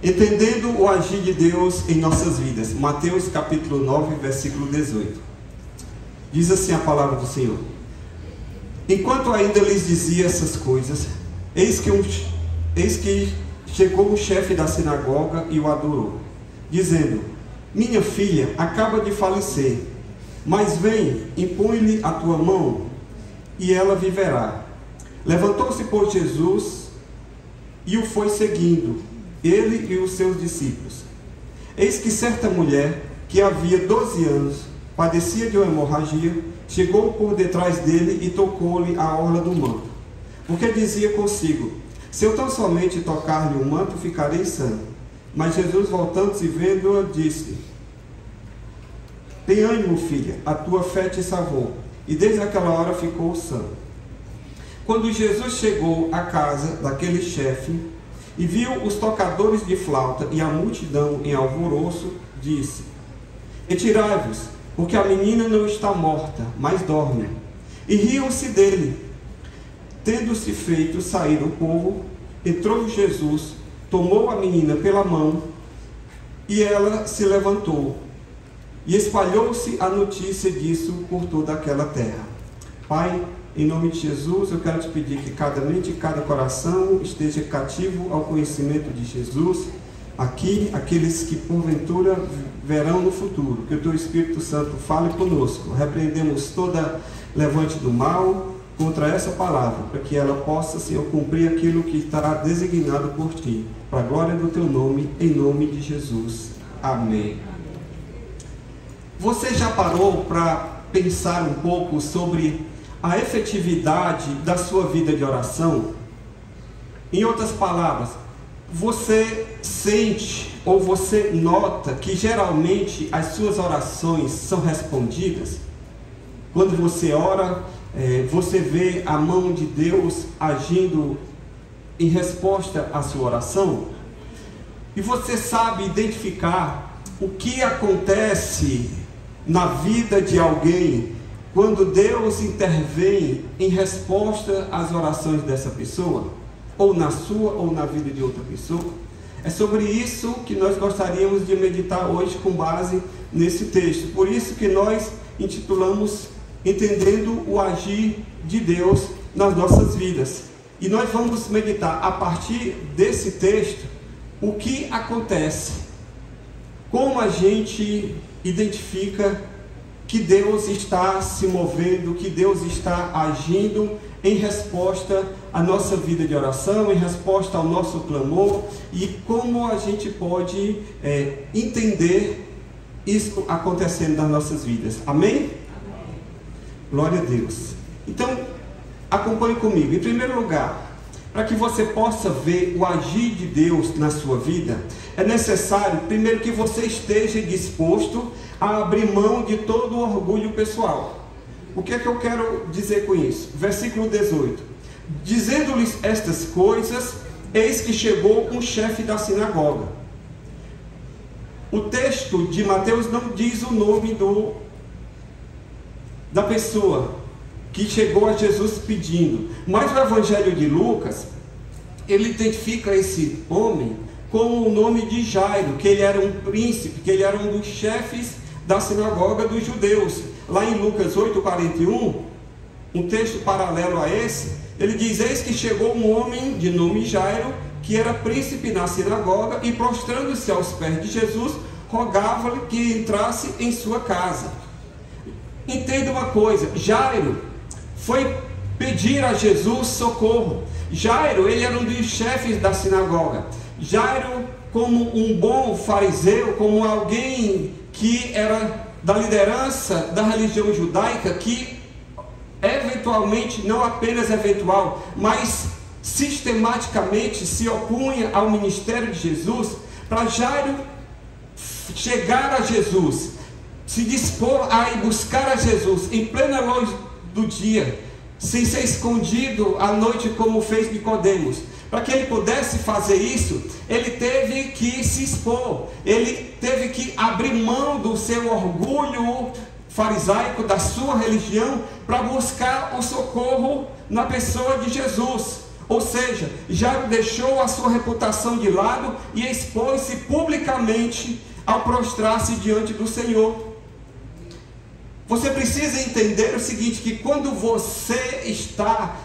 Entendendo o agir de Deus em nossas vidas. Mateus capítulo 9, versículo 18. Diz assim a palavra do Senhor: enquanto ainda lhes dizia essas coisas, eis que chegou o chefe da sinagoga e o adorou, dizendo: minha filha acaba de falecer, mas vem, impõe-lhe a tua mão, e ela viverá. Levantou-se, pois, Jesus e o foi seguindo, ele e os seus discípulos. Eis que certa mulher, que havia 12 anos, padecia de uma hemorragia, chegou por detrás dele e tocou-lhe a orla do manto, porque dizia consigo: se eu tão somente tocar-lhe o manto, ficarei sã. Mas Jesus, voltando-se e vendo-a, disse: tem ânimo, filha, a tua fé te salvou. E desde aquela hora ficou sã. Quando Jesus chegou à casa daquele chefe e viu os tocadores de flauta e a multidão em alvoroço, disse: retirai-vos, porque a menina não está morta, mas dorme. E riam-se dele. Tendo-se feito sair o povo, entrou Jesus, tomou a menina pela mão, e ela se levantou. E espalhou-se a notícia disso por toda aquela terra. Pai, em nome de Jesus, eu quero te pedir que cada mente e cada coração esteja cativo ao conhecimento de Jesus. Aqui, aqueles que porventura verão no futuro, que o teu Espírito Santo fale conosco. Repreendemos toda levante do mal contra essa palavra, para que ela possa, Senhor, cumprir aquilo que estará designado por ti, para a glória do teu nome, em nome de Jesus. Amém. Você já parou para pensar um pouco sobre a efetividade da sua vida de oração? Em outras palavras, você sente ou você nota que geralmente as suas orações são respondidas? Quando você ora, você vê a mão de Deus agindo em resposta à sua oração? E você sabe identificar o que acontece na vida de alguém quando Deus intervém em resposta às orações dessa pessoa? Ou na sua ou na vida de outra pessoa? É sobre isso que nós gostaríamos de meditar hoje com base nesse texto. Por isso que nós intitulamos Entendendo o Agir de Deus nas nossas vidas. E nós vamos meditar a partir desse texto o que acontece, como a gente identifica que Deus está se movendo, que Deus está agindo em resposta à nossa vida de oração, em resposta ao nosso clamor, e como a gente pode entender isso acontecendo nas nossas vidas. Amém? Glória a Deus. Então, acompanhe comigo. Em primeiro lugar, para que você possa ver o agir de Deus na sua vida, é necessário, primeiro, que você esteja disposto a abrir mão de todo o orgulho pessoal. O que é que eu quero dizer com isso? Versículo 18. Dizendo-lhes estas coisas, eis que chegou um chefe da sinagoga. O texto de Mateus não diz o nome da pessoa que chegou a Jesus pedindo, mas o Evangelho de Lucas, ele identifica esse homem com o nome de Jairo, que ele era um príncipe, que ele era um dos chefes da sinagoga dos judeus. Lá em Lucas 8,41, um texto paralelo a esse, ele diz: eis que chegou um homem de nome Jairo, que era príncipe na sinagoga, e prostrando-se aos pés de Jesus, rogava-lhe que entrasse em sua casa. Entenda uma coisa, Jairo foi pedir a Jesus socorro. Jairo, ele era um dos chefes da sinagoga. Jairo, como um bom fariseu, como alguém que era da liderança da religião judaica, que eventualmente, não apenas eventual, mas sistematicamente se opunha ao ministério de Jesus, para Jairo chegar a Jesus, se dispor a ir buscar a Jesus em plena luz do dia, sem ser escondido à noite como fez Nicodemos. Para que ele pudesse fazer isso, ele teve que se expor, ele teve que abrir mão do seu orgulho farisaico, da sua religião, para buscar o socorro na pessoa de Jesus. Ou seja, já deixou a sua reputação de lado e expôs-se publicamente ao prostrar-se diante do Senhor. Você precisa entender o seguinte, que quando você está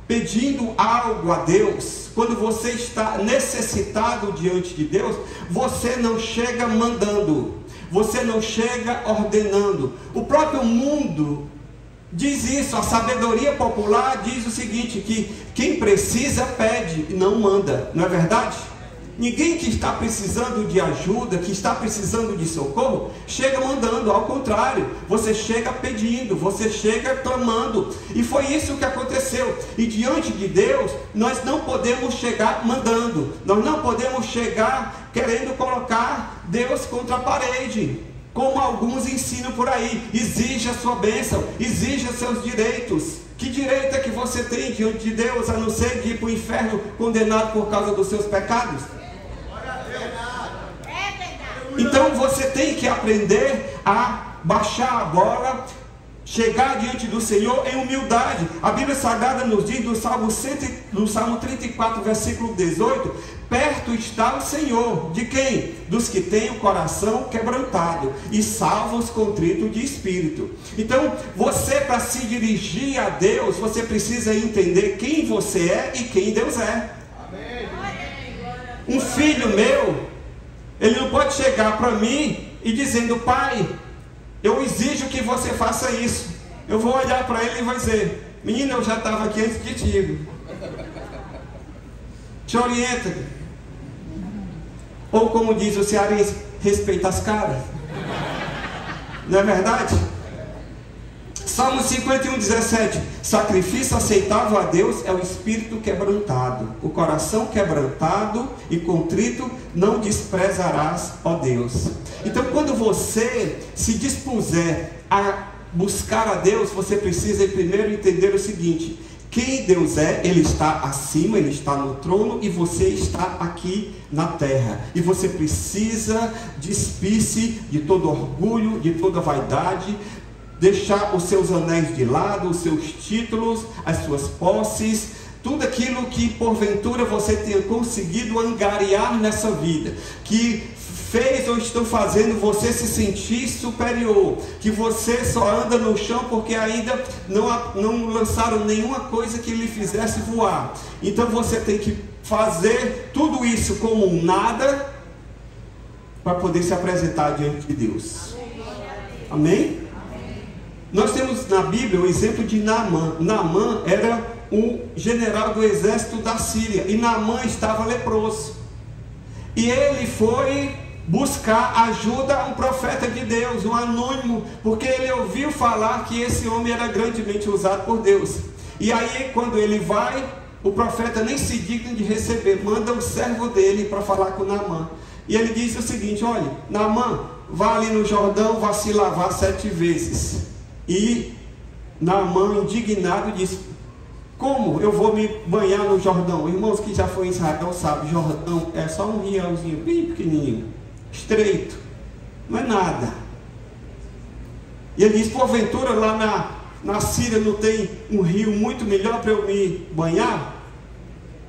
pedindo algo a Deus, quando você está necessitado diante de Deus, você não chega mandando, você não chega ordenando. O próprio mundo diz isso, a sabedoria popular diz o seguinte, que quem precisa pede e não manda, não é verdade? Ninguém que está precisando de ajuda, que está precisando de socorro, chega mandando, ao contrário, você chega pedindo, você chega clamando, e foi isso que aconteceu. E diante de Deus, nós não podemos chegar mandando, nós não podemos chegar querendo colocar Deus contra a parede, como alguns ensinam por aí. Exija a sua bênção, exija seus direitos. Que direito é que você tem diante de Deus, a não ser de ir para o inferno condenado por causa dos seus pecados? Então você tem que aprender a baixar a bola, chegar diante do Senhor em humildade. A Bíblia Sagrada nos diz no Salmo 34, versículo 18: perto está o Senhor, de quem? Dos que têm o coração quebrantado e salva os contritos de espírito. Então você, para se dirigir a Deus, você precisa entender quem você é e quem Deus é. Um filho meu, ele não pode chegar para mim e dizendo: pai, eu exijo que você faça isso. Eu vou olhar para ele e vou dizer: menino, eu já estava aqui antes de ti. Te orienta. Ou como diz o cearense, respeita as caras. Não é verdade? Salmo 51, 17: sacrifício aceitável a Deus é o espírito quebrantado, o coração quebrantado e contrito não desprezarás, ó Deus. Então, quando você se dispuser a buscar a Deus, você precisa primeiro entender o seguinte: quem Deus é, Ele está acima, Ele está no trono e você está aqui na terra. E você precisa despir-se de todo orgulho, de toda vaidade, deixar os seus anéis de lado, os seus títulos, as suas posses, tudo aquilo que porventura você tenha conseguido angariar nessa vida, que fez ou estão fazendo você se sentir superior, que você só anda no chão porque ainda não lançaram nenhuma coisa que lhe fizesse voar. Então você tem que fazer tudo isso como um nada para poder se apresentar diante de Deus. Amém? Nós temos na Bíblia o exemplo de Naamã. Naamã era um general do exército da Síria, e Naamã estava leproso, e ele foi buscar ajuda a um profeta de Deus, um anônimo, porque ele ouviu falar que esse homem era grandemente usado por Deus. E aí, quando ele vai, o profeta nem se digna de receber, manda o servo dele para falar com Naamã. E ele diz o seguinte: olha, Naamã, vá ali no Jordão, vá se lavar 7 vezes. E Naamã, indignado, disse: como eu vou me banhar no Jordão? Irmãos que já foram em Israel sabem, Jordão é só um rialzinho bem pequenininho, estreito, não é nada. E ele diz: porventura lá na Síria não tem um rio muito melhor para eu me banhar?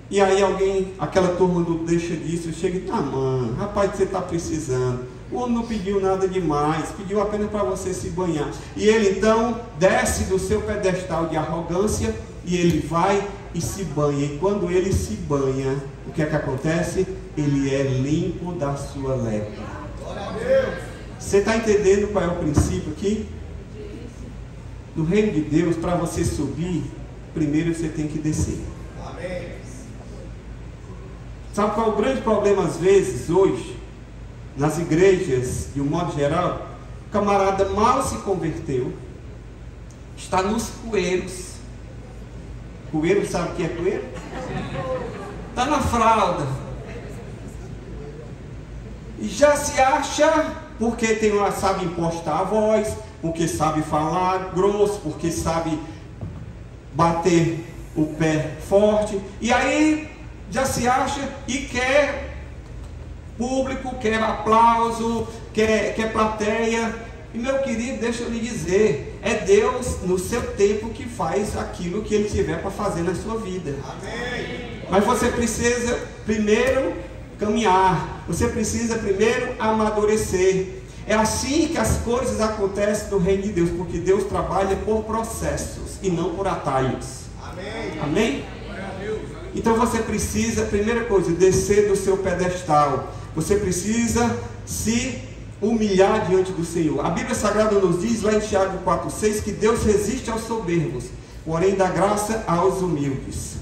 E aí aquela turma do deixa disso, chega e diz: Naamã, rapaz, você está precisando. O homem não pediu nada demais, pediu apenas para você se banhar. E ele então desce do seu pedestal de arrogância e ele vai e se banha. E quando ele se banha, o que é que acontece? Ele é limpo da sua lepra. Você está entendendo qual é o princípio aqui? No reino de Deus, para você subir, primeiro você tem que descer. Sabe qual é o grande problema às vezes hoje? Nas igrejas, de um modo geral, o camarada mal se converteu, está nos coeiros. Coeiro, sabe o que é coeiro? Está na fralda. E já se acha, porque sabe impostar a voz, porque sabe falar grosso, porque sabe bater o pé forte. E aí já se acha e quer público, quer aplauso, quer plateia. E meu querido, deixa eu lhe dizer, é Deus no seu tempo que faz aquilo que Ele tiver para fazer na sua vida. Amém. Mas você precisa primeiro caminhar, você precisa primeiro amadurecer. É assim que as coisas acontecem no reino de Deus, porque Deus trabalha por processos e não por atalhos. Amém? Amém? Então você precisa, primeira coisa, descer do seu pedestal. Você precisa se humilhar diante do Senhor. A Bíblia Sagrada nos diz lá em Tiago 4,6 que Deus resiste aos soberbos, porém dá graça aos humildes.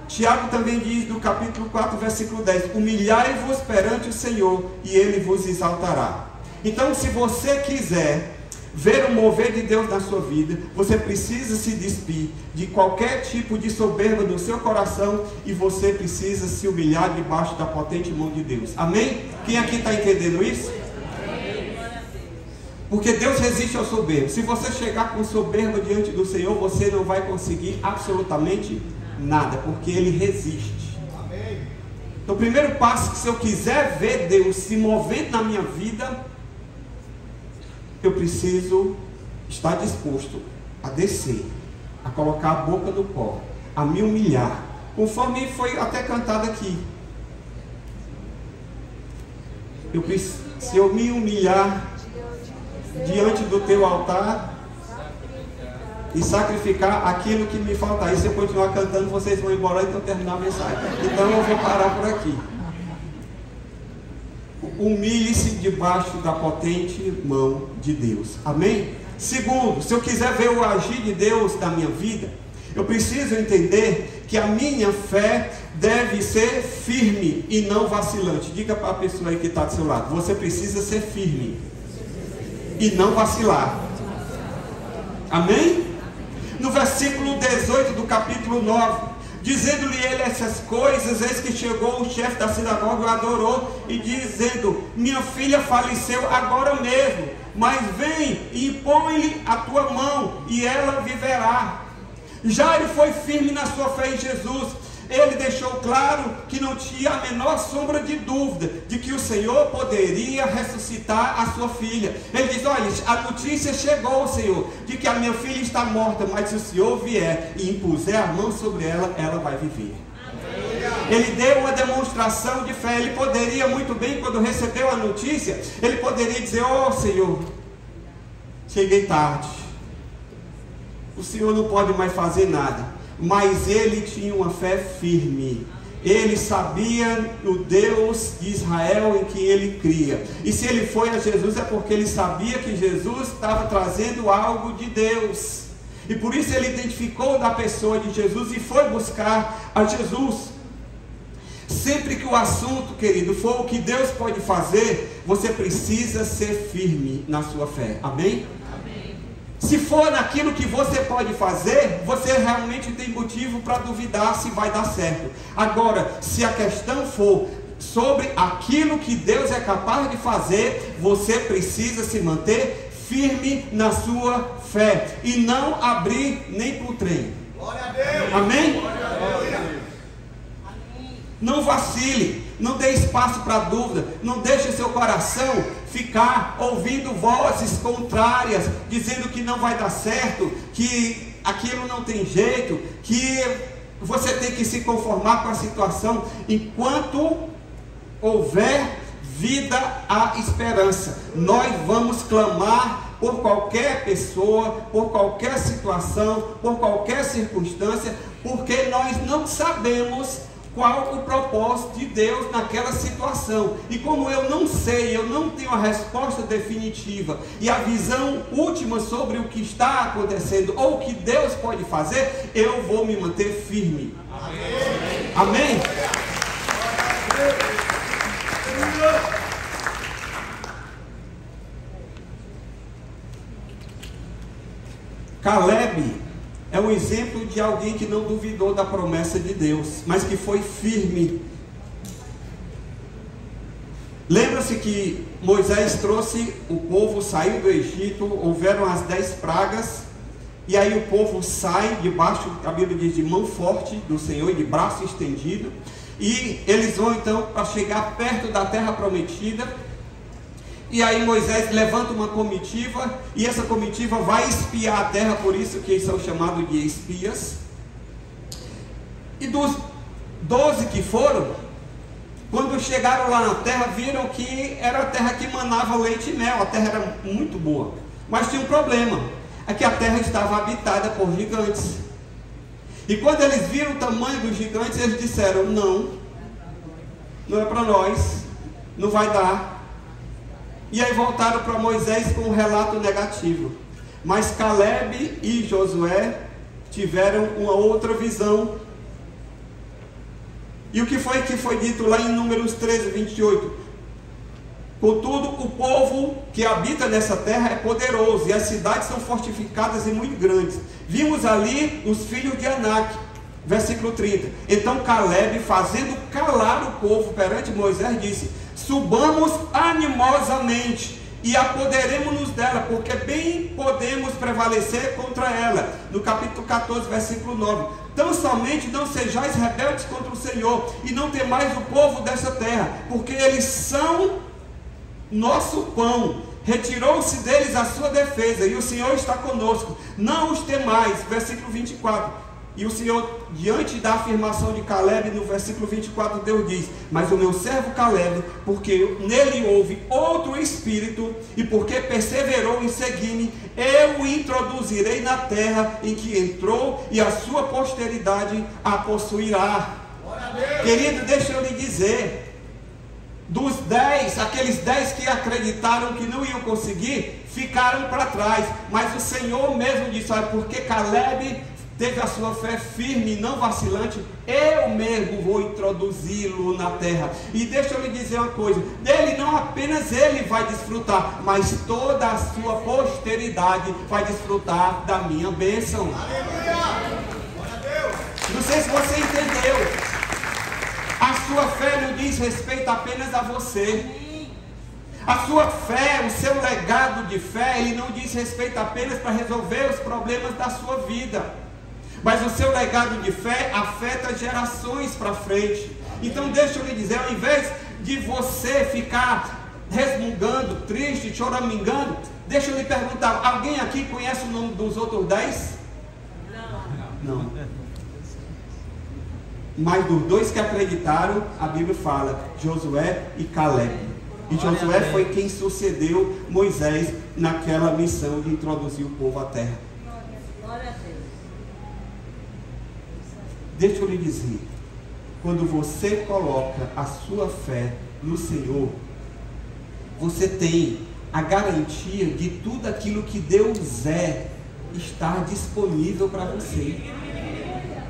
Tiago também diz no capítulo 4, versículo 10: humilhai-vos perante o Senhor e Ele vos exaltará. Então, se você quiser ver o mover de Deus na sua vida, você precisa se despir de qualquer tipo de soberba no seu coração e você precisa se humilhar debaixo da potente mão de Deus. Amém? Quem aqui está entendendo isso? Porque Deus resiste ao soberbo. Se você chegar com soberba diante do Senhor, você não vai conseguir absolutamente nada, porque Ele resiste. Então, o primeiro passo, que se eu quiser ver Deus se movendo na minha vida, eu preciso estar disposto a descer, a colocar a boca no pó, a me humilhar, conforme foi até cantado aqui. Se eu me humilhar diante do teu altar e sacrificar aquilo que me faltar, e se eu continuar cantando, vocês vão embora e vão terminar a mensagem. Então eu vou parar por aqui. Humilhe-se debaixo da potente mão de Deus. Amém? Segundo, se eu quiser ver o agir de Deus na minha vida, eu preciso entender que a minha fé deve ser firme e não vacilante. Diga para a pessoa aí que está do seu lado: você precisa ser firme e não vacilar. Amém? No versículo 18 do capítulo 9, dizendo-lhe ele essas coisas, eis que chegou o chefe da sinagoga, o adorou, e dizendo: minha filha faleceu agora mesmo, mas vem e impõe-lhe a tua mão, e ela viverá. Jairo foi firme na sua fé em Jesus. Ele deixou claro que não tinha a menor sombra de dúvida de que o Senhor poderia ressuscitar a sua filha. Ele diz: olha, a notícia chegou, Senhor, de que a minha filha está morta, mas se o Senhor vier e impuser a mão sobre ela, ela vai viver. Ele deu uma demonstração de fé. Ele poderia muito bem, quando recebeu a notícia, ele poderia dizer: oh Senhor, cheguei tarde, o Senhor não pode mais fazer nada. Mas ele tinha uma fé firme. Ele sabia o Deus de Israel em que ele cria. E se ele foi a Jesus, é porque ele sabia que Jesus estava trazendo algo de Deus. E por isso ele identificou da pessoa de Jesus e foi buscar a Jesus. Sempre que o assunto, querido, for o que Deus pode fazer, você precisa ser firme na sua fé. Amém? Se for naquilo que você pode fazer, você realmente tem motivo para duvidar se vai dar certo. Agora, se a questão for sobre aquilo que Deus é capaz de fazer, você precisa se manter firme na sua fé e não abrir nem para o trem. Glória a Deus. Amém? Glória a Deus. Não vacile, não dê espaço para dúvida, não deixe seu coração ficar ouvindo vozes contrárias, dizendo que não vai dar certo, que aquilo não tem jeito, que você tem que se conformar com a situação. Enquanto houver vida, há esperança. Nós vamos clamar por qualquer pessoa, por qualquer situação, por qualquer circunstância, porque nós não sabemos qual o propósito de Deus naquela situação. E como eu não sei, eu não tenho a resposta definitiva e a visão última sobre o que está acontecendo ou o que Deus pode fazer, eu vou me manter firme. Amém? Amém? Caleb é um exemplo de alguém que não duvidou da promessa de Deus, mas que foi firme. Lembra-se que Moisés trouxe o povo, saiu do Egito, houveram as 10 pragas, e aí o povo sai debaixo, a Bíblia diz, de mão forte do Senhor e de braço estendido, e eles vão então para chegar perto da terra prometida. E aí Moisés levanta uma comitiva, e essa comitiva vai espiar a terra, por isso que eles são chamados de espias. E dos 12 que foram, quando chegaram lá na terra, viram que era a terra que manava leite e mel, a terra era muito boa. Mas tinha um problema, é que a terra estava habitada por gigantes. E quando eles viram o tamanho dos gigantes, eles disseram, não é para nós, não vai dar. E aí voltaram para Moisés com um relato negativo. Mas Caleb e Josué tiveram uma outra visão. E o que foi dito lá em Números 13, 28? Contudo, o povo que habita nessa terra é poderoso, e as cidades são fortificadas e muito grandes. Vimos ali os filhos de Anak, versículo 30. Então Caleb, fazendo calar o povo perante Moisés, disse, subamos animosamente e apoderemos-nos dela, porque bem podemos prevalecer contra ela. No capítulo 14, versículo 9. Tão somente não sejais rebeldes contra o Senhor, e não temais o povo dessa terra, porque eles são nosso pão. Retirou-se deles a sua defesa, e o Senhor está conosco. Não os temais. Versículo 24. E o Senhor, diante da afirmação de Caleb, no versículo 24, Deus diz, mas o meu servo Caleb, porque nele houve outro espírito, e porque perseverou em seguir-me, eu o introduzirei na terra em que entrou, e a sua posteridade a possuirá. Querido, deixa eu lhe dizer, dos 10, aqueles 10 que acreditaram que não iam conseguir, ficaram para trás, mas o Senhor mesmo disse, olha, porque Caleb teve a sua fé firme e não vacilante, eu mesmo vou introduzi-lo na terra. E deixa eu lhe dizer uma coisa, dele não apenas ele vai desfrutar, mas toda a sua posteridade vai desfrutar da minha bênção. Aleluia! Não sei se você entendeu. A sua fé não diz respeito apenas a você. A sua fé, o seu legado de fé, ele não diz respeito apenas para resolver os problemas da sua vida, mas o seu legado de fé afeta gerações para frente. Então deixa eu lhe dizer, ao invés de você ficar resmungando, triste, choramingando, deixa eu lhe perguntar, alguém aqui conhece o nome dos outros 10? Não. Mas dos 2 que acreditaram, a Bíblia fala, Josué e Caleb. E Josué foi quem sucedeu Moisés naquela missão de introduzir o povo à terra. Glória a Deus. Deixa eu lhe dizer, quando você coloca a sua fé no Senhor, você tem a garantia de tudo aquilo que Deus é, estar disponível para você.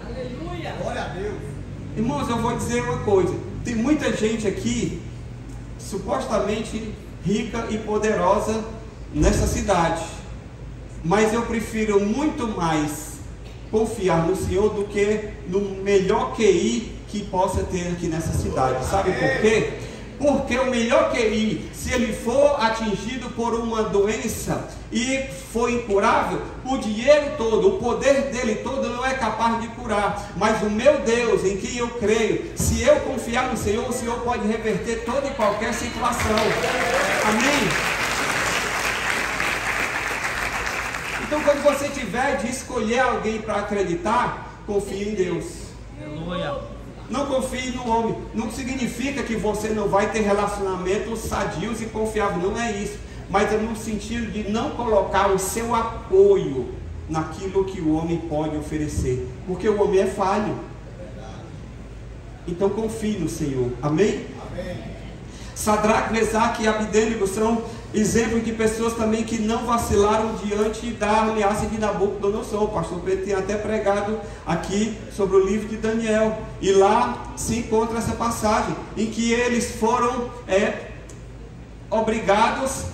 Aleluia! Glória a Deus! Irmãos, eu vou dizer uma coisa, tem muita gente aqui, supostamente rica e poderosa nessa cidade, mas eu prefiro muito mais confiar no Senhor do que no melhor QI que possa ter aqui nessa cidade. Sabe por quê? Porque o melhor QI, se ele for atingido por uma doença e for incurável, o dinheiro todo, o poder dele todo não é capaz de curar. Mas o meu Deus, em quem eu creio, se eu confiar no Senhor, o Senhor pode reverter toda e qualquer situação. Amém? Então, quando você tiver de escolher alguém para acreditar, confie em Deus. Aleluia. Não confie no homem. Não significa que você não vai ter relacionamentos sadios e confiáveis. Não é isso. Mas é no sentido de não colocar o seu apoio naquilo que o homem pode oferecer. Porque o homem é falho. Então confie no Senhor. Amém? Amém. Sadraque, Mesaque e Abednego são exemplos de pessoas também que não vacilaram diante da ameaça de Nabucodonosor. O pastor Pedro tem até pregado aqui sobre o livro de Daniel, e lá se encontra essa passagem em que eles foram obrigados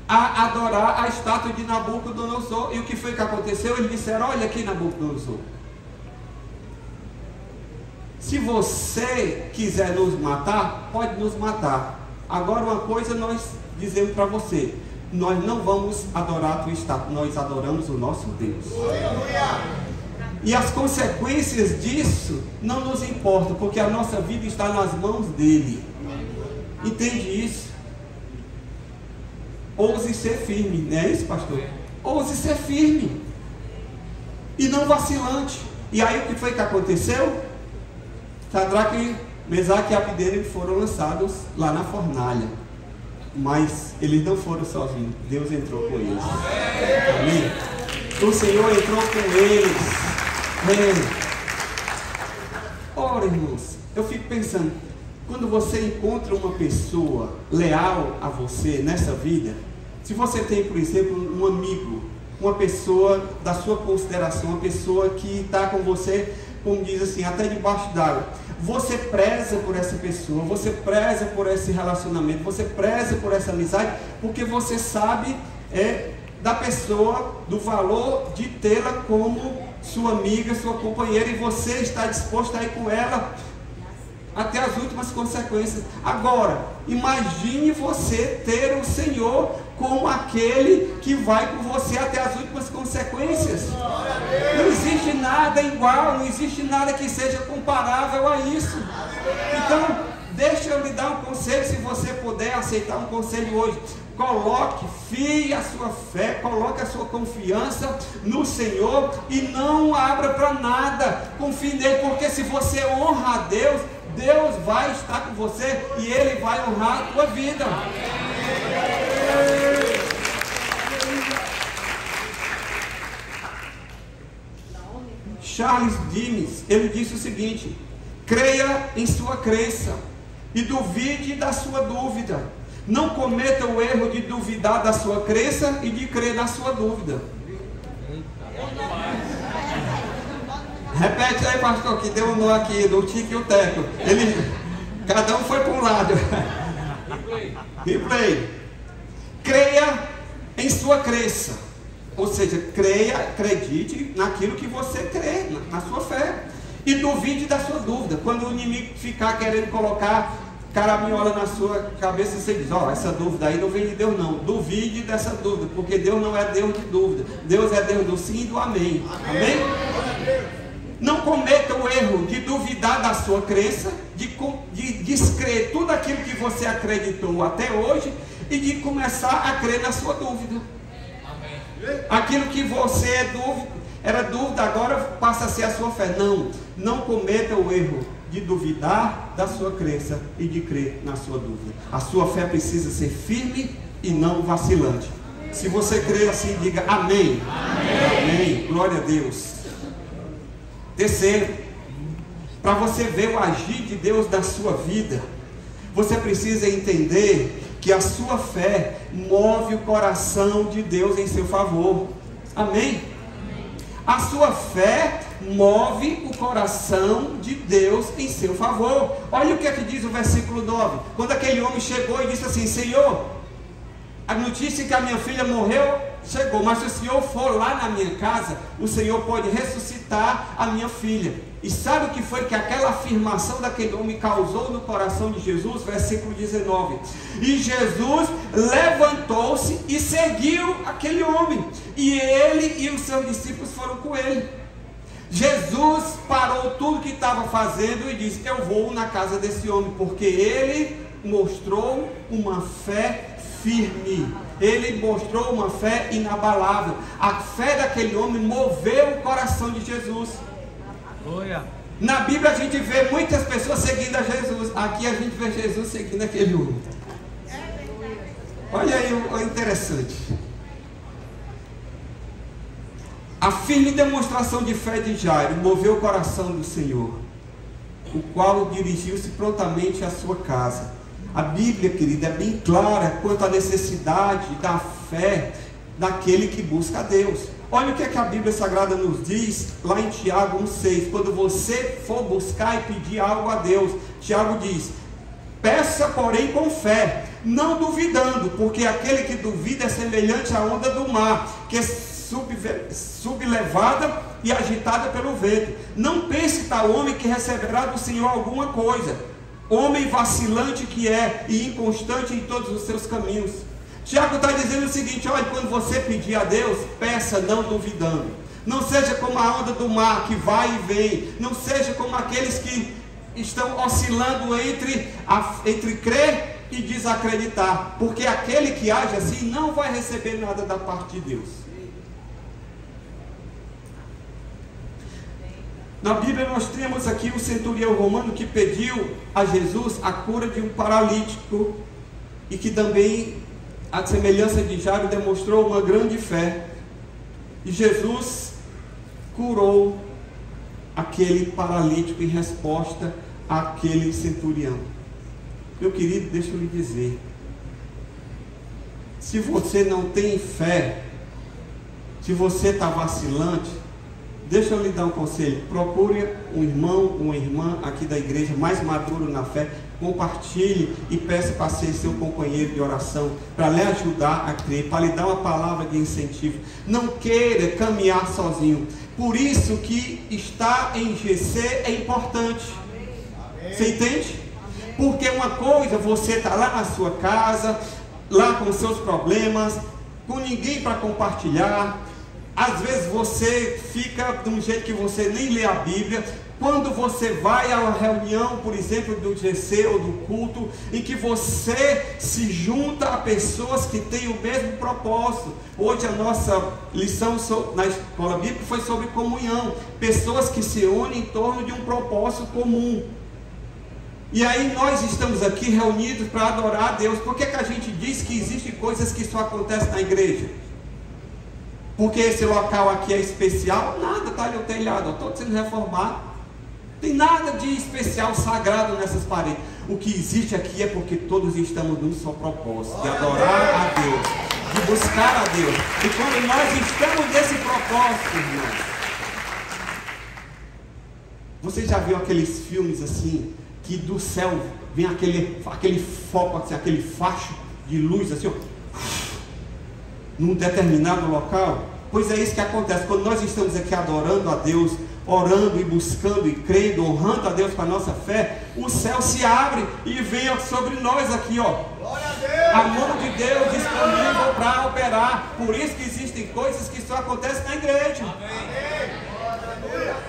a adorar a estátua de Nabucodonosor. E o que foi que aconteceu? Eles disseram, olha aqui, Nabucodonosor, se você quiser nos matar, pode nos matar. Agora uma coisa nós dizemos para você, nós não vamos adorar a tua estátua, nós adoramos o nosso Deus. E as consequências disso não nos importam, porque a nossa vida está nas mãos dele. Entende isso? ouse ser firme, não é isso, pastor? Ouse ser firme e não vacilante. E aí o que foi que aconteceu? Sadraque, Mesaque e Abdênego foram lançados lá na fornalha, mas eles não foram sozinhos, Deus entrou com eles. Amém? O Senhor entrou com eles. Ora, irmãos, eu fico pensando, quando você encontra uma pessoa leal a você nessa vida, se você tem, por exemplo, um amigo, uma pessoa da sua consideração, uma pessoa que está com você, como diz assim, até debaixo d'água, você preza por essa pessoa, você preza por esse relacionamento, você preza por essa amizade, porque você sabe da pessoa, do valor de tê-la como sua amiga, sua companheira, e você está disposto a ir com ela até as últimas consequências. Agora, imagine você ter o Senhor como aquele que vai com você até as últimas consequências. Não existe nada igual, não existe nada que seja comparável a isso. Então, deixa eu lhe dar um conselho, se você puder aceitar um conselho hoje. Coloque, fie a sua fé, coloque a sua confiança no Senhor e não abra para nada. Confie nele, porque se você honra a Deus, Deus vai estar com você e Ele vai honrar a tua vida. Charles Dimes, ele disse o seguinte: creia em sua crença e duvide da sua dúvida. Não cometa o erro de duvidar da sua crença e de crer na sua dúvida. Repete aí, pastor, que deu um nó aqui, do Tico e o Teco. Cada um foi para um lado. Replay. Creia em sua crença. Ou seja, creia, acredite naquilo que você crê, na sua fé. E duvide da sua dúvida. Quando o inimigo ficar querendo colocar caraminhola na sua cabeça, você diz: ó, essa dúvida aí não vem de Deus não. Duvide dessa dúvida, porque Deus não é Deus de dúvida. Deus é Deus do sim e do amém. Amém? Não cometa o erro de duvidar da sua crença, de descrer tudo aquilo que você acreditou até hoje e de começar a crer na sua dúvida. Aquilo que você era dúvida, agora passa a ser a sua fé. Não cometa o erro de duvidar da sua crença e de crer na sua dúvida. A sua fé precisa ser firme e não vacilante. Se você crer assim, diga amém. Amém. Amém. Glória a Deus. Terceiro, para você ver o agir de Deus na sua vida, você precisa entender que a sua fé move o coração de Deus em seu favor. Amém? A sua fé move o coração de Deus em seu favor. Olha o que é que diz o versículo 9. Quando aquele homem chegou e disse assim: Senhor, a notícia que a minha filha morreu chegou, mas se o Senhor for lá na minha casa, o Senhor pode ressuscitar a minha filha. E sabe o que foi que aquela afirmação daquele homem causou no coração de Jesus? Versículo 19. E Jesus levantou-se e seguiu aquele homem, e ele e os seus discípulos foram com ele. Jesus parou tudo que estava fazendo e disse: eu vou na casa desse homem, porque ele mostrou uma fé firme, ele mostrou uma fé inabalável. A fé daquele homem moveu o coração de Jesus. Na Bíblia a gente vê muitas pessoas seguindo a Jesus. Aqui a gente vê Jesus seguindo aquele homem. Olha aí o interessante. A firme demonstração de fé de Jairo moveu o coração do Senhor, o qual dirigiu-se prontamente à sua casa. A Bíblia, querida, é bem clara quanto à necessidade da fé daquele que busca a Deus. Olha o que é que a Bíblia Sagrada nos diz lá em Tiago 1,6. Quando você for buscar e pedir algo a Deus, Tiago diz: peça porém com fé, não duvidando, porque aquele que duvida é semelhante à onda do mar, que é sublevada e agitada pelo vento. Não pense tal homem que receberá do Senhor alguma coisa. Homem vacilante que é e inconstante em todos os seus caminhos. Tiago está dizendo o seguinte: olha, quando você pedir a Deus, peça não duvidando. Não seja como a onda do mar que vai e vem. Não seja como aqueles que estão oscilando entre crer e desacreditar, porque aquele que age assim não vai receber nada da parte de Deus. Na Bíblia nós temos aqui o centurião romano que pediu a Jesus a cura de um paralítico e que também, à semelhança de Jairo, demonstrou uma grande fé, e Jesus curou aquele paralítico em resposta àquele centurião. Meu querido, deixa eu lhe dizer, se você não tem fé, se você está vacilante, deixa eu lhe dar um conselho: procure um irmão, uma irmã aqui da igreja mais maduro na fé, compartilhe e peça para ser seu companheiro de oração, para lhe ajudar a crer, para lhe dar uma palavra de incentivo. Não queira caminhar sozinho. Por isso que estar em GC é importante. Você entende? Porque uma coisa, você está lá na sua casa, lá com seus problemas, com ninguém para compartilhar. Às vezes você fica de um jeito que você nem lê a Bíblia. Quando você vai a uma reunião, por exemplo, do GC ou do culto, em que você se junta a pessoas que têm o mesmo propósito. Hoje a nossa lição na escola bíblica foi sobre comunhão. Pessoas que se unem em torno de um propósito comum. E aí nós estamos aqui reunidos para adorar a Deus. Por que a gente diz que existem coisas que só acontecem na igreja? Porque esse local aqui é especial? Nada, está ali o telhado, estou sendo reformado. Tem nada de especial, sagrado nessas paredes. O que existe aqui é porque todos estamos num só propósito: de adorar a Deus, de buscar a Deus. E quando nós estamos nesse propósito, irmãos, você já viu aqueles filmes assim, que do céu vem aquele foco, assim, aquele facho de luz assim, ó, num determinado local? Pois é isso que acontece quando nós estamos aqui adorando a Deus, orando e buscando e crendo, honrando a Deus com a nossa fé. O céu se abre e vem sobre nós aqui, ó, a mão de Deus disponível para operar. Por isso que existem coisas que só acontecem na igreja.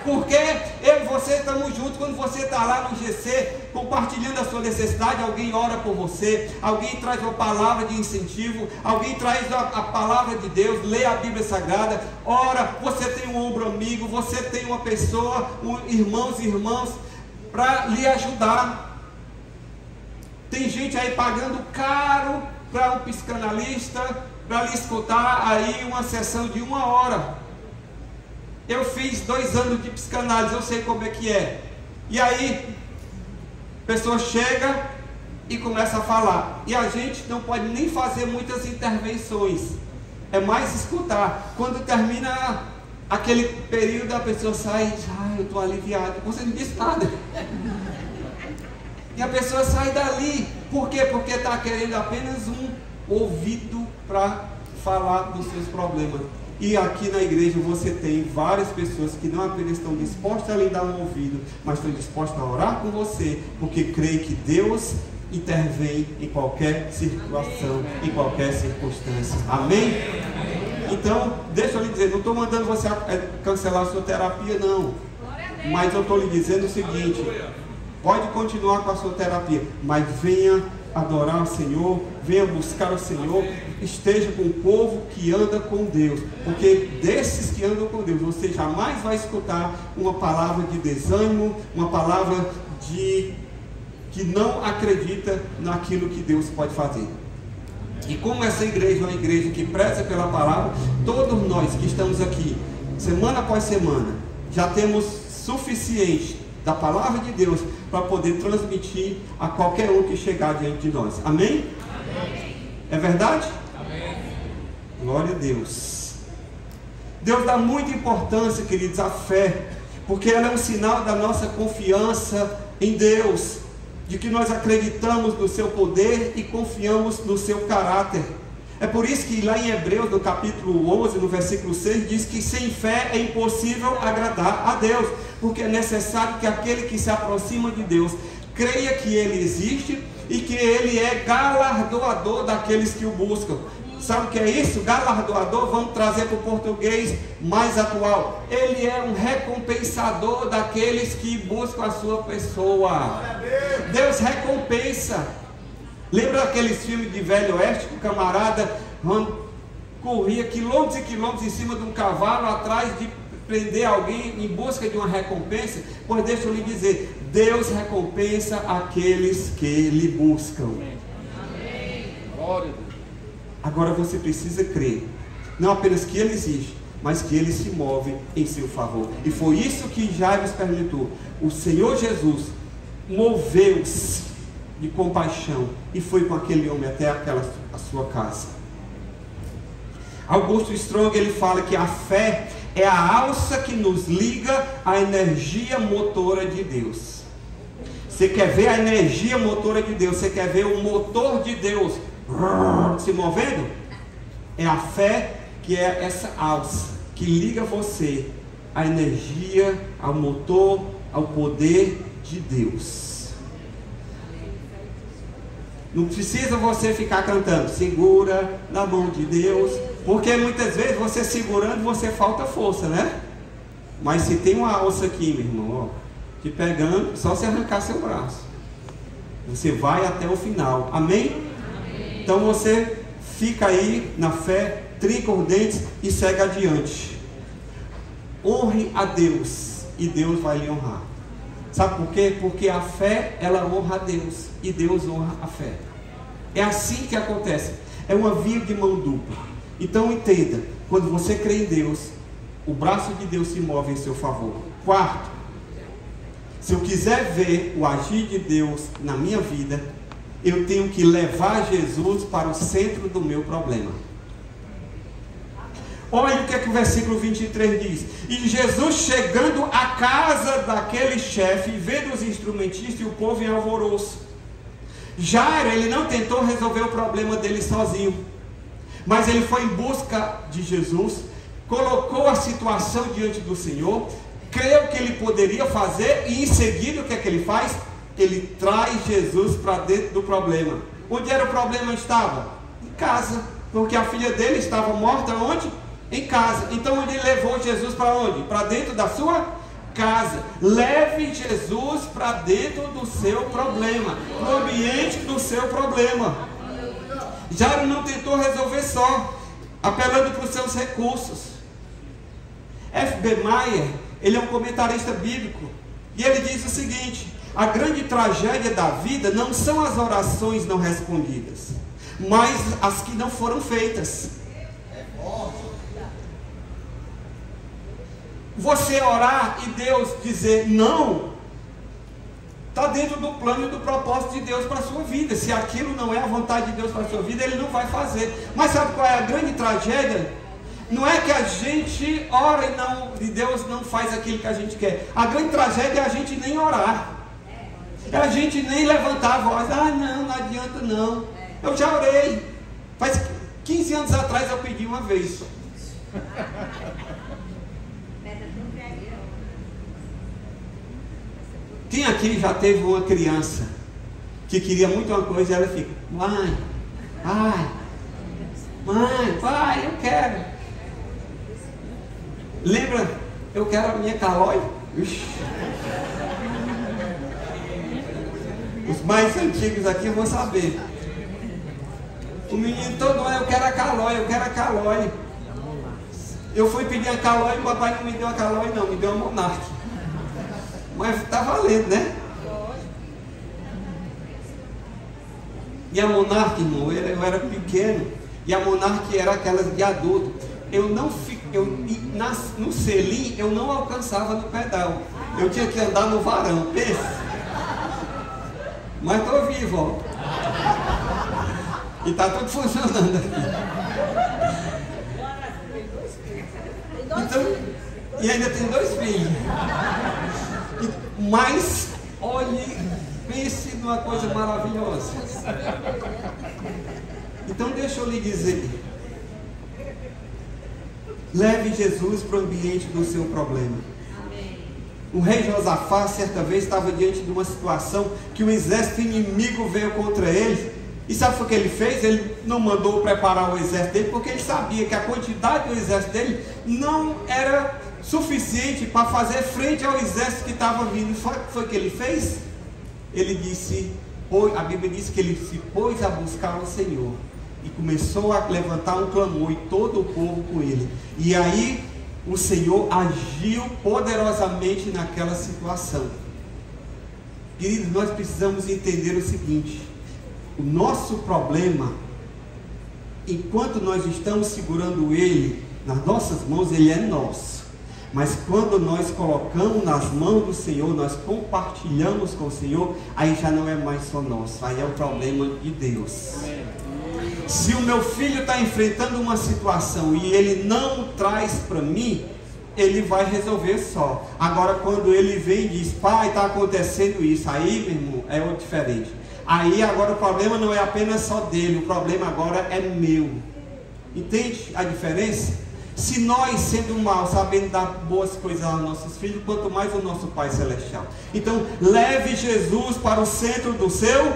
Porque eu e você estamos juntos. Quando você está lá no GC compartilhando a sua necessidade, alguém ora por você, alguém traz uma palavra de incentivo, alguém traz a palavra de Deus, lê a Bíblia Sagrada, ora. Você tem um ombro amigo, você tem uma pessoa, irmãos e irmãs para lhe ajudar. Tem gente aí pagando caro para um psicanalista, para lhe escutar aí uma sessão de 1 hora. Eu fiz 2 anos de psicanálise, eu sei como é que é. E aí, a pessoa chega e começa a falar. E a gente não pode nem fazer muitas intervenções. É mais escutar. Quando termina aquele período, a pessoa sai, eu estou aliviado. Você não disse nada. E a pessoa sai dali. Por quê? Porque está querendo apenas um ouvido para falar dos seus problemas. E aqui na igreja você tem várias pessoas que não apenas estão dispostas a lhe dar um ouvido, mas estão dispostas a orar com você, porque creem que Deus intervém em qualquer situação, em qualquer circunstância. Amém? Então, deixa eu lhe dizer, não estou mandando você cancelar a sua terapia, não. Mas eu estou lhe dizendo o seguinte: pode continuar com a sua terapia, mas venha adorar o Senhor, venha buscar o Senhor, esteja com o povo que anda com Deus, porque desses que andam com Deus, você jamais vai escutar uma palavra de desânimo, uma palavra que não acredita naquilo que Deus pode fazer. E como essa igreja é uma igreja que preza pela palavra, todos nós que estamos aqui, semana após semana, já temos suficiente da palavra de Deus para poder transmitir a qualquer um que chegar diante de nós. Amém? Amém. É verdade? Amém. Glória a Deus. Deus dá muita importância, queridos, à fé, porque ela é um sinal da nossa confiança em Deus, de que nós acreditamos no seu poder e confiamos no seu caráter. É por isso que lá em Hebreus, no capítulo 11, no versículo 6, diz que sem fé é impossível agradar a Deus, porque é necessário que aquele que se aproxima de Deus creia que Ele existe e que Ele é galardoador daqueles que o buscam. Sabe o que é isso? Galardoador, vamos trazer para o português mais atual. Ele é um recompensador daqueles que buscam a sua pessoa. Deus recompensa. Lembra daqueles filmes de Velho Oeste, que o camarada corria quilômetros e quilômetros em cima de um cavalo, atrás de prender alguém em busca de uma recompensa? Pois deixa eu lhe dizer, Deus recompensa aqueles que lhe buscam. Amém. Glória a Deus. Agora você precisa crer, não apenas que Ele existe, mas que Ele se move em seu favor. E foi isso que Jairo experimentou. O Senhor Jesus moveu-se de compaixão e foi com aquele homem até a sua casa. Augusto Strong, ele fala que a fé é a alça que nos liga à energia motora de Deus. Você quer ver a energia motora de Deus? Você quer ver o motor de Deus se movendo? É a fé que é essa alça que liga você à energia, ao motor, ao poder de Deus. Não precisa você ficar cantando, segura na mão de Deus, porque muitas vezes você segurando, você falta força, né? Mas se tem uma alça aqui, meu irmão, ó, te pegando, só se arrancar seu braço, você vai até o final. Amém? Amém. Então você fica aí na fé, trinca os dentes e segue adiante. Honre a Deus e Deus vai lhe honrar. Sabe por quê? Porque a fé, ela honra a Deus e Deus honra a fé. É assim que acontece. É uma via de mão dupla. Então entenda, quando você crê em Deus, o braço de Deus se move em seu favor. Quarto, se eu quiser ver o agir de Deus na minha vida, eu tenho que levar Jesus para o centro do meu problema. Olha o que é que o versículo 23 diz. E Jesus, chegando à casa daquele chefe, vendo os instrumentistas e o povo em alvoroço. Jairo, ele não tentou resolver o problema dele sozinho, mas ele foi em busca de Jesus, colocou a situação diante do Senhor, creu que ele poderia fazer, e em seguida o que é que ele faz? Ele traz Jesus para dentro do problema. Onde era o problema? Estava em casa, porque a filha dele estava morta. Onde? Em casa. Então ele levou Jesus para onde? Para dentro da sua casa. Leve Jesus para dentro do seu problema, no ambiente do seu problema. Jairo não tentou resolver só, apelando para os seus recursos. F.B. Meyer, ele é um comentarista bíblico, e ele diz o seguinte: a grande tragédia da vida não são as orações não respondidas, mas as que não foram feitas. Você orar e Deus dizer não, está dentro do plano e do propósito de Deus para a sua vida. Se aquilo não é a vontade de Deus para a sua vida, Ele não vai fazer. Mas sabe qual é a grande tragédia? Não é que a gente ora e Deus não faz aquilo que a gente quer. A grande tragédia é a gente nem orar, é a gente nem levantar a voz. Ah, não adianta não. Eu já orei. Faz 15 anos atrás eu pedi uma vez. Quem aqui já teve uma criança que queria muito uma coisa e ela fica: mãe, pai, eu quero. Lembra? Eu quero a minha calói. Os mais antigos aqui vão saber. O menino todo ano: eu quero a calói, eu quero a calói. Eu fui pedir a calói e o papai não me deu a calói não, me deu a Monark. Mas está valendo, né? E a Monark, irmão, eu era pequeno, e a Monark era aquelas de adulto. No selim eu não alcançava no pedal. Eu tinha que andar no varão, pensa. Mas estou vivo, ó. E está tudo funcionando aqui. Então, e ainda tem 2 filhos. Mas, olhe, pense numa coisa maravilhosa. Então deixa eu lhe dizer, leve Jesus para o ambiente do seu problema. O rei Josafá, certa vez, estava diante de uma situação que o exército inimigo veio contra ele. E sabe o que ele fez? Ele não mandou preparar o exército dele, porque ele sabia que a quantidade do exército dele não era suficiente para fazer frente ao exército que estava vindo. Foi o que ele fez? Ele disse: a Bíblia diz que ele se pôs a buscar o Senhor e começou a levantar um clamor, e todo o povo com ele. E aí o Senhor agiu poderosamente naquela situação. Queridos, nós precisamos entender o seguinte: o nosso problema, enquanto nós estamos segurando ele nas nossas mãos, ele é nosso. Mas quando nós colocamos nas mãos do Senhor, nós compartilhamos com o Senhor, aí já não é mais só nosso, aí é o problema de Deus. Se o meu filho está enfrentando uma situação e ele não traz para mim, ele vai resolver só. Agora, quando ele vem e diz: pai, está acontecendo isso, aí, meu irmão, é o diferente. Aí agora o problema não é apenas só dele, o problema agora é meu. Entende a diferença? Se nós, sendo mal, sabendo dar boas coisas aos nossos filhos, quanto mais o nosso Pai Celestial. Então, leve Jesus para o centro do seu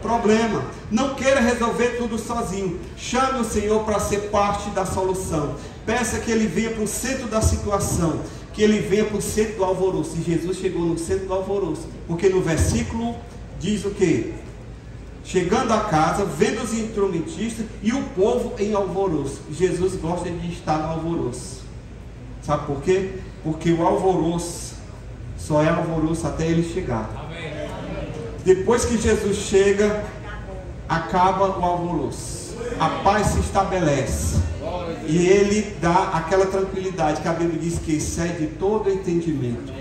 problema. Não queira resolver tudo sozinho. Chame o Senhor para ser parte da solução. Peça que Ele venha para o centro da situação, que Ele venha para o centro do alvoroço. E Jesus chegou no centro do alvoroço, porque no versículo diz o quê? Chegando a casa, vendo os instrumentistas e o povo em alvoroço. Jesus gosta de estar no alvoroço. Sabe por quê? Porque o alvoroço só é alvoroço até ele chegar. Amém. Depois que Jesus chega, acaba o alvoroço. A paz se estabelece. E ele dá aquela tranquilidade que a Bíblia diz que excede todo entendimento.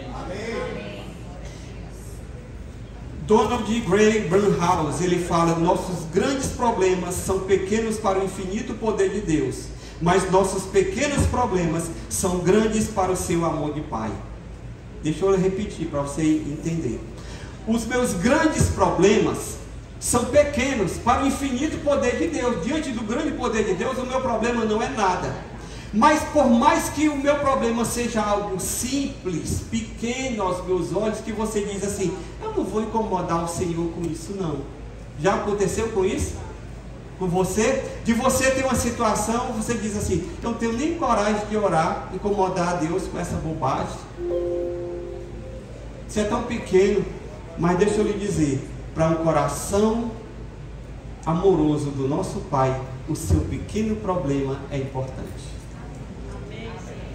Donald Grey Barnhouse, ele fala: nossos grandes problemas são pequenos para o infinito poder de Deus, mas nossos pequenos problemas são grandes para o seu amor de Pai. Deixa eu repetir para você entender. Os meus grandes problemas são pequenos para o infinito poder de Deus. Diante do grande poder de Deus, o meu problema não é nada. Mas por mais que o meu problema seja algo simples, pequeno aos meus olhos, que você diz assim: eu não vou incomodar o Senhor com isso não. Já aconteceu com isso? Com você? De você ter uma situação, você diz assim: eu não tenho nem coragem de orar, incomodar a Deus com essa bobagem. Isso é tão pequeno, mas deixa eu lhe dizer, para um coração amoroso do nosso Pai, o seu pequeno problema é importante.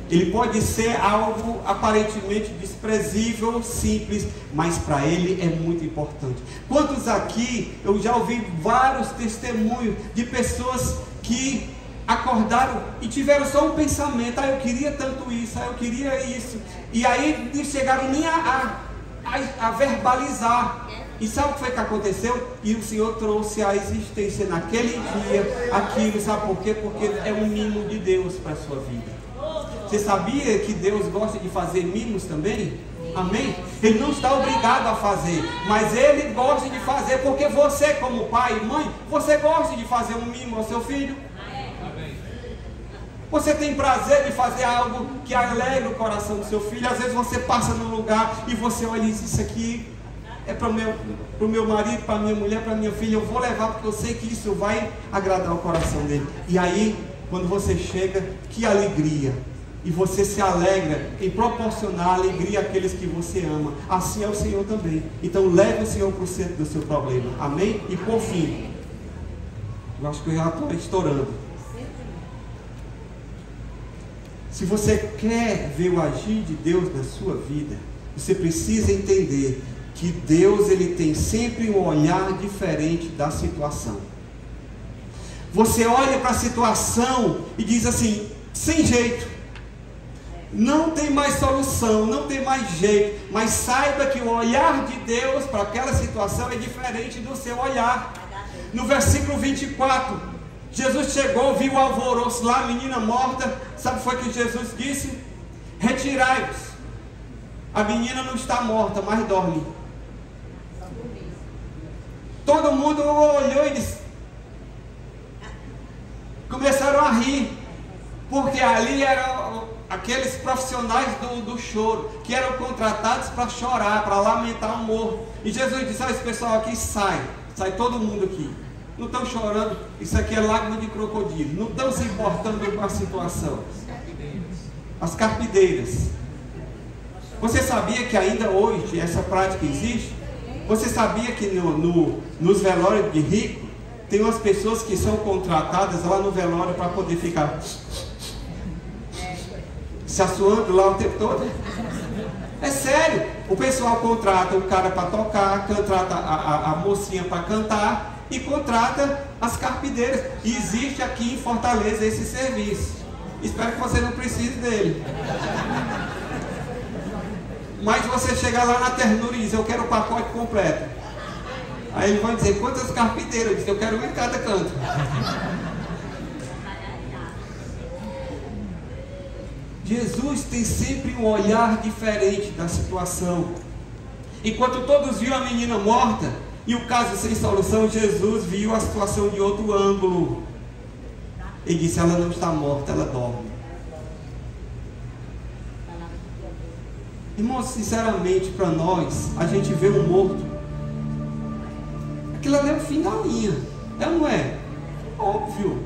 Ele pode ser algo aparentemente desprezível, simples, mas para ele é muito importante. Quantos aqui, eu já ouvi vários testemunhos de pessoas que acordaram e tiveram só um pensamento: eu queria tanto isso, eu queria isso, e aí não chegaram nem a verbalizar. E sabe o que foi que aconteceu? E o Senhor trouxe à existência naquele dia aquilo. Sabe por quê? Porque é um mimo de Deus para a sua vida. Você sabia que Deus gosta de fazer mimos também? Amém? Ele não está obrigado a fazer, mas Ele gosta de fazer, porque você, como pai e mãe, você gosta de fazer um mimo ao seu filho. Você tem prazer de fazer algo que alegra o coração do seu filho. Às vezes você passa num lugar e você olha e diz: isso aqui é para o meu marido, para a minha mulher, para a minha filha, eu vou levar porque eu sei que isso vai agradar o coração dele. E aí, quando você chega, que alegria! E você se alegra em proporcionar alegria àqueles que você ama. Assim é o Senhor também. Então leve o Senhor para o centro do seu problema. Amém? E por fim, eu acho que eu já estou estourando. Se você quer ver o agir de Deus na sua vida, você precisa entender que Deus, ele tem sempre um olhar diferente da situação. Você olha para a situação e diz assim: sem jeito, não tem mais solução, não tem mais jeito. Mas saiba que o olhar de Deus para aquela situação é diferente do seu olhar. No versículo 24, Jesus chegou, viu o alvoroço lá, a menina morta. Sabe o que foi que Jesus disse? Retirai-vos. A menina não está morta, mas dorme. Todo mundo olhou e disse, começaram a rir, porque ali eram aqueles profissionais do choro, que eram contratados para chorar, para lamentar o morto. E Jesus disse: esse pessoal aqui sai todo mundo aqui. Não estão chorando, isso aqui é lágrima de crocodilo. Não estão se importando com a situação. As carpideiras. Você sabia que ainda hoje essa prática existe? Você sabia que nos velórios de rico, tem umas pessoas que são contratadas lá no velório para poder ficar se assoando lá o tempo todo? É sério. O pessoal contrata o cara para tocar, contrata a mocinha para cantar e contrata as carpideiras. E existe aqui em Fortaleza esse serviço. Espero que você não precise dele. Mas você chegar lá na ternura e diz: eu quero o pacote completo. Aí ele vai dizer: quantas carpideiras? Eu disse: eu quero um em cada canto. Jesus tem sempre um olhar diferente da situação. Enquanto todos viam a menina morta e o caso sem solução, Jesus viu a situação de outro ângulo. Ele disse: ela não está morta, ela dorme. Irmãos, sinceramente, para nós, a gente vê um morto. Aquilo ali é o fim da linha. É ou não é? Óbvio.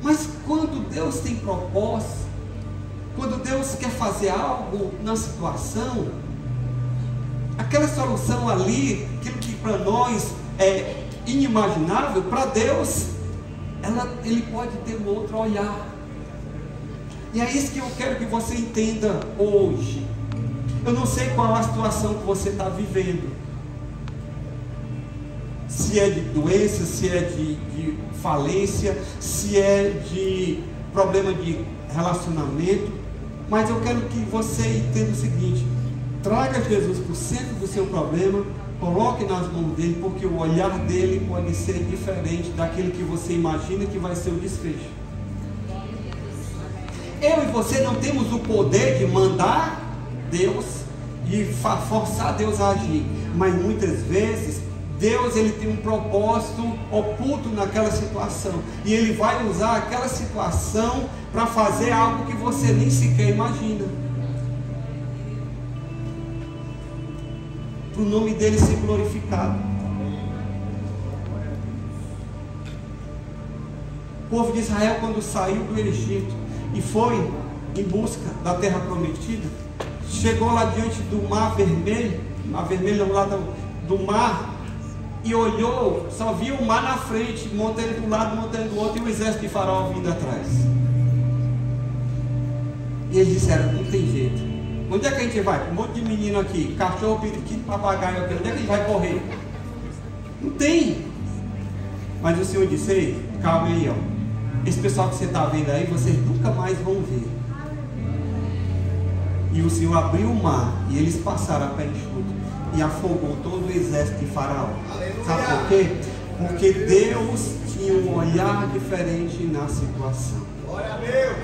Mas quando Deus tem propósito, quando Deus quer fazer algo na situação, aquela solução ali, aquilo que para nós é inimaginável, para Deus, Ele pode ter um outro olhar. E é isso que eu quero que você entenda hoje. Eu não sei qual a situação que você está vivendo. Se é de doença, se é de falência, se é de problema de relacionamento. Mas eu quero que você entenda o seguinte: traga Jesus para o centro do seu problema, coloque nas mãos dele, porque o olhar dele pode ser diferente daquele que você imagina que vai ser o desfecho. Eu e você não temos o poder de mandar Deus e forçar Deus a agir, mas muitas vezes Deus, ele tem um propósito oculto naquela situação, e ele vai usar aquela situação para fazer algo que você nem sequer imagina, para o nome dele ser glorificado. O povo de Israel, quando saiu do Egito e foi em busca da terra prometida, chegou lá diante do mar vermelho, lá do mar, e olhou, só viu o mar na frente, montanha de um lado, montanha do outro, e o exército de Faraó vindo atrás. E eles disseram: não tem jeito. Onde é que a gente vai? Um monte de menino aqui, cachorro, periquito, papagaio aqui, onde é que a gente vai correr? Não tem. Mas o Senhor disse: ei, calma aí, ó. Esse pessoal que você está vendo aí, vocês nunca mais vão ver. E o Senhor abriu o mar, e eles passaram a pé enxuto, e afogou todo o exército de Faraó. Sabe por quê? Porque Deus tinha um olhar diferente na situação. Glória a Deus.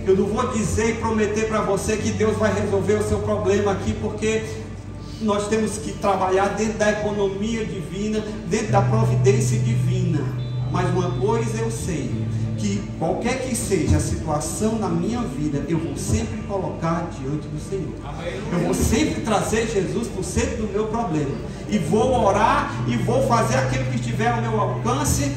Eu não vou dizer e prometer para você que Deus vai resolver o seu problema aqui, porque nós temos que trabalhar dentro da economia divina, dentro da providência divina. Mas uma coisa eu sei, que qualquer que seja a situação na minha vida, eu vou sempre colocar diante do Senhor. Eu vou sempre trazer Jesus para o centro do meu problema, e vou orar, e vou fazer aquilo que estiver ao meu alcance.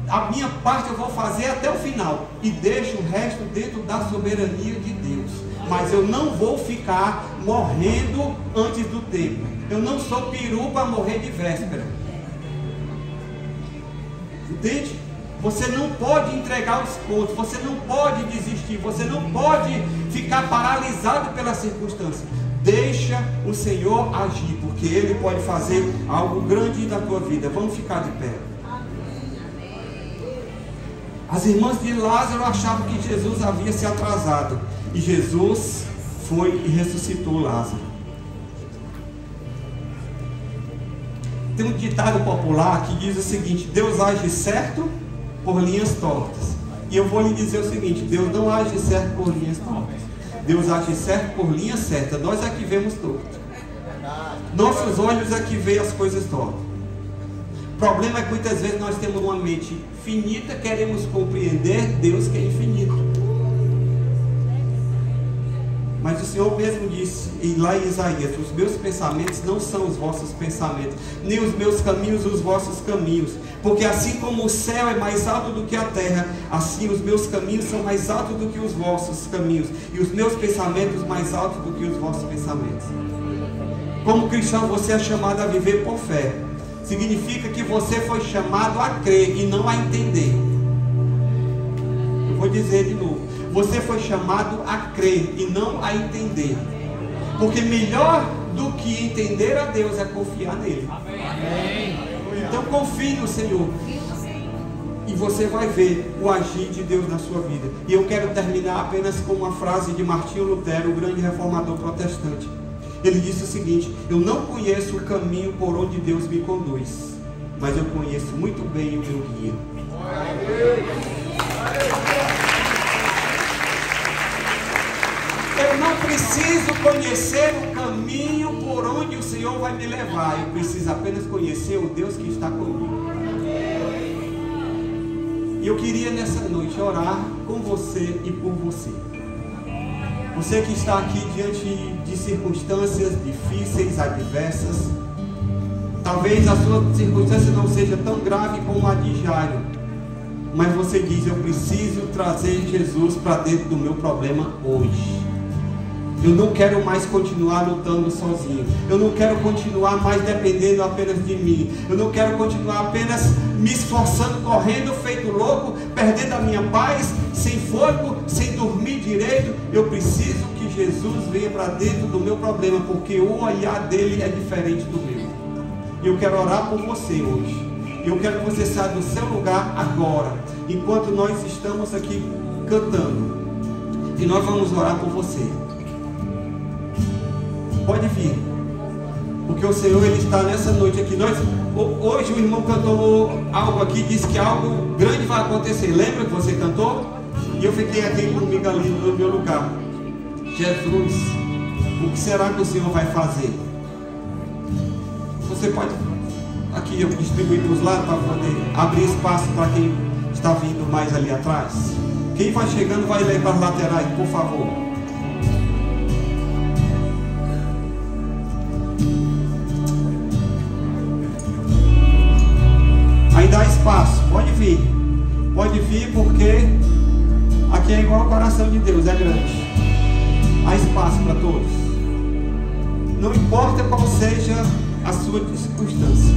A minha parte eu vou fazer até o final, e deixo o resto dentro da soberania de Deus. Mas eu não vou ficar morrendo antes do tempo. Eu não sou peru para morrer de véspera. Entende? Você não pode entregar os pontos, você não pode desistir, você não pode ficar paralisado pela circunstância. Deixa o Senhor agir, porque Ele pode fazer algo grande na tua vida. Vamos ficar de pé. As irmãs de Lázaro achavam que Jesus havia se atrasado, e Jesus foi e ressuscitou Lázaro. Tem um ditado popular que diz o seguinte: Deus age certo por linhas tortas. E eu vou lhe dizer o seguinte: Deus não age certo por linhas tortas. Deus age certo por linhas certas. Nós é que vemos torto. Nossos olhos é que veem as coisas tortas. O problema é que muitas vezes nós temos uma mente finita, queremos compreender Deus que é infinito. Mas o Senhor mesmo disse, e lá em Isaías: os meus pensamentos não são os vossos pensamentos, nem os meus caminhos os vossos caminhos. Porque assim como o céu é mais alto do que a terra, assim os meus caminhos são mais altos do que os vossos caminhos, e os meus pensamentos mais altos do que os vossos pensamentos. Como cristão, você é chamado a viver por fé. Significa que você foi chamado a crer e não a entender. Eu vou dizer de novo. Você foi chamado a crer e não a entender. Porque melhor do que entender a Deus é confiar nele. Amém. Então confie no Senhor. E você vai ver o agir de Deus na sua vida. E eu quero terminar apenas com uma frase de Martinho Lutero, o grande reformador protestante. Ele disse o seguinte: eu não conheço o caminho por onde Deus me conduz, mas eu conheço muito bem o meu guia. Eu não preciso conhecer o caminho por onde o Senhor vai me levar. Eu preciso apenas conhecer o Deus que está comigo. E eu queria nessa noite orar com você e por você. Você que está aqui diante de circunstâncias difíceis, adversas. Talvez a sua circunstância não seja tão grave como a de Jairo, mas você diz: eu preciso trazer Jesus para dentro do meu problema hoje. Eu não quero mais continuar lutando sozinho. Eu não quero continuar mais dependendo apenas de mim. Eu não quero continuar apenas me esforçando, correndo feito louco, perdendo a minha paz, sem fôlego, sem dormir direito. Eu preciso que Jesus venha para dentro do meu problema, porque o olhar dele é diferente do meu. E eu quero orar por você hoje. Eu quero que você saia do seu lugar agora, enquanto nós estamos aqui cantando. E nós vamos orar por você. Pode vir, porque o Senhor, Ele está nessa noite aqui. Hoje o irmão cantou algo aqui, disse que algo grande vai acontecer. Lembra que você cantou? E eu fiquei aqui comigo ali no meu lugar. Jesus, o que será que o Senhor vai fazer? Você pode aqui eu distribuir para os lados para poder abrir espaço para quem está vindo mais ali atrás. Quem vai chegando vai ler para as laterais, por favor. Aí dá espaço, pode vir porque aqui é igual o coração de Deus, é grande. Há espaço para todos. Não importa qual seja a sua circunstância,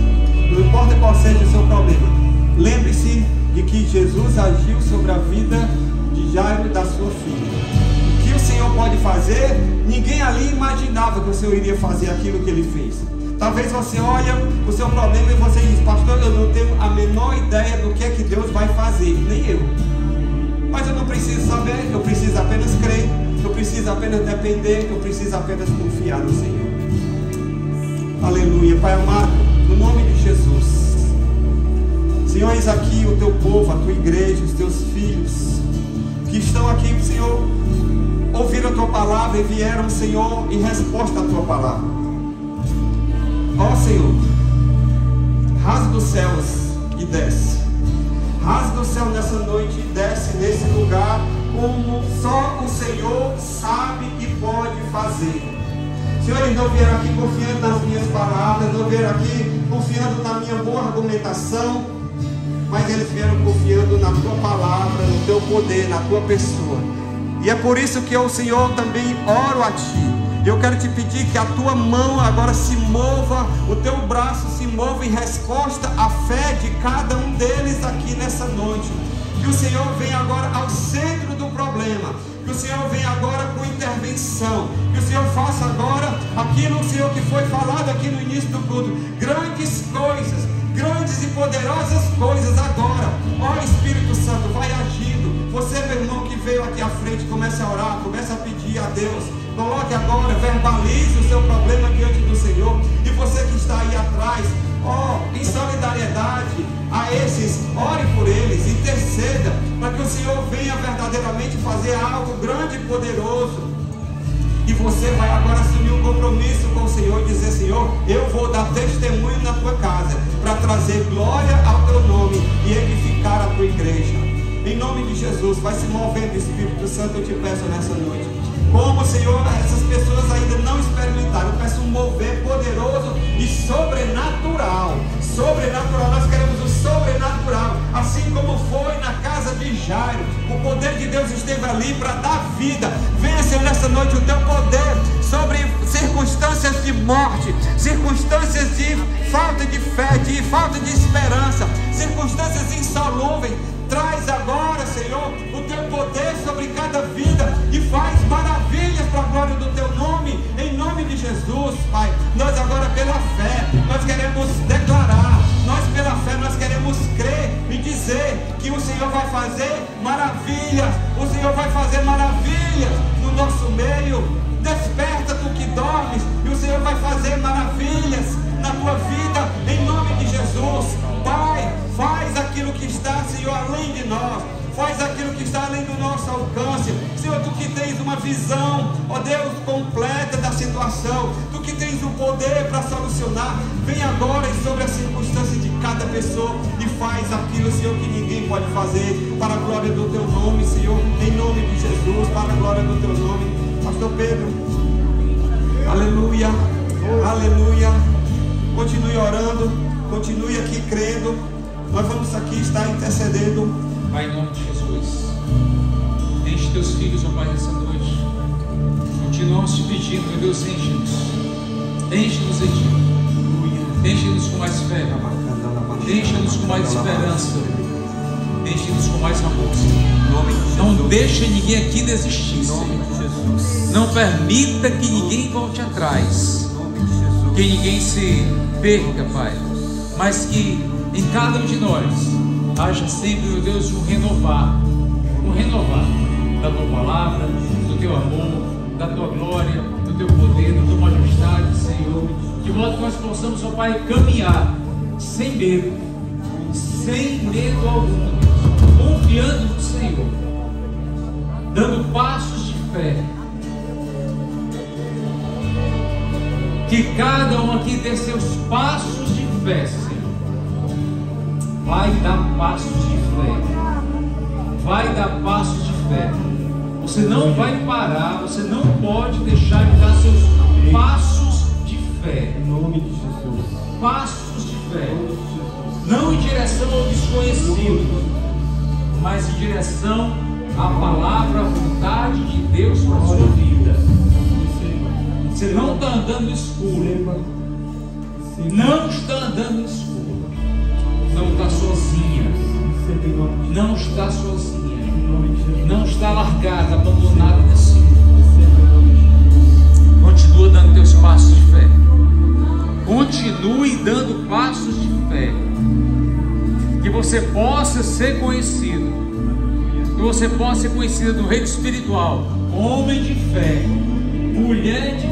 não importa qual seja o seu problema, lembre-se de que Jesus agiu sobre a vida de Jairo e da sua filha. O que o Senhor pode fazer, ninguém ali imaginava que o Senhor iria fazer aquilo que Ele fez. Talvez você olha o seu problema e você diz: pastor, eu não tenho a menor ideia do que é que Deus vai fazer, nem eu. Mas eu não preciso saber, eu preciso apenas crer, eu preciso apenas depender, eu preciso apenas confiar no Senhor. Aleluia. Pai amado, no nome de Jesus, Senhor, eis aqui o teu povo, a tua igreja, os teus filhos que estão aqui, Senhor, ouviram a tua palavra e vieram, Senhor, em resposta à tua palavra. Ó Senhor, rasga dos céus e desce. Rasga o céu nessa noite e desce nesse lugar, como só o Senhor sabe e pode fazer. Senhor, eles não vieram aqui confiando nas minhas palavras, não vieram aqui confiando na minha boa argumentação, mas eles vieram confiando na tua palavra, no teu poder, na tua pessoa. E é por isso que eu, Senhor, também oro a ti. Eu quero te pedir que a tua mão agora se mova, o teu braço se mova em resposta à fé de cada um deles aqui nessa noite. Que o Senhor venha agora ao centro do problema. Que o Senhor venha agora com intervenção. Que o Senhor faça agora aquilo, Senhor, que foi falado aqui no início do culto. Grandes coisas, grandes e poderosas coisas agora. Ó Espírito Santo, vai agindo. Você, meu irmão, que veio aqui à frente, comece a orar, comece a pedir a Deus. Coloque agora, verbalize o seu problema diante do Senhor. E você que está aí atrás, em solidariedade a esses, ore por eles, interceda, para que o Senhor venha verdadeiramente fazer algo grande e poderoso. E você vai agora assumir um compromisso com o Senhor e dizer: Senhor, eu vou dar testemunho na tua casa, para trazer glória ao teu nome e edificar a tua igreja. Em nome de Jesus, vai se movendo, Espírito Santo, eu te peço nessa noite. Como, Senhor, essas pessoas ainda não experimentaram, eu peço um mover poderoso e sobrenatural. Sobrenatural, nós queremos o sobrenatural. Assim como foi na casa de Jairo, o poder de Deus esteve ali para dar vida. Venha, Senhor, nessa noite o teu poder sobre circunstâncias de morte, circunstâncias de falta de fé, de falta de esperança, circunstâncias insalúveis. Traz agora, Senhor, o teu poder sobre cada vida e faz maravilhas para a glória do teu nome, em nome de Jesus, Pai. Nós agora pela fé, nós queremos declarar, nós pela fé, nós queremos crer e dizer que o Senhor vai fazer maravilhas, o Senhor vai fazer maravilhas no nosso meio. Desperta tu que dormes, e o Senhor vai fazer maravilhas na tua vida, em nome de Jesus. Pai, faz aquilo que está, Senhor, além de nós, faz aquilo que está além do nosso alcance. Senhor, tu que tens uma visão, ó Deus, completa da situação, tu que tens o poder para solucionar, vem agora e sobre a circunstância de cada pessoa e faz aquilo, Senhor, que ninguém pode fazer, para a glória do teu nome, Senhor, em nome de Jesus, para a glória do teu nome. Pastor Pedro, aleluia, aleluia. Continue orando, continue aqui crendo. Nós vamos aqui estar intercedendo. Pai, em nome de Jesus, enche teus filhos, ó Pai, nessa noite. Continuamos te pedindo, meu Deus, enche-nos, enche-nos com mais fé, enche-nos com mais esperança, enche-nos com mais amor. Não deixa ninguém aqui desistir, Senhor. Não permita que ninguém volte atrás, que ninguém se perca, Pai, mas que em cada um de nós haja sempre, meu Deus, um renovar da tua palavra, do teu amor, da tua glória, do teu poder, da tua majestade, Senhor, de modo que nós possamos, ó Pai, caminhar sem medo algum, confiando no Senhor, dando passos de fé. Que cada um aqui dê seus passos de fé, Senhor. Vai dar passos de fé. Vai dar passos de fé. Você não vai parar, você não pode deixar de dar seus passos de fé. Em nome de Jesus. Passos de fé. Não em direção ao desconhecido, mas em direção à palavra, à vontade de Deus para a sua vida. Você não está andando no escuro. Não está andando no escuro. Não está sozinha. Não está sozinha. Não está largada, abandonada nesse mundo. Continua dando teus passos de fé. Continue dando passos de fé. Que você possa ser conhecido. Que você possa ser conhecido no reino espiritual. Homem de fé. Mulher de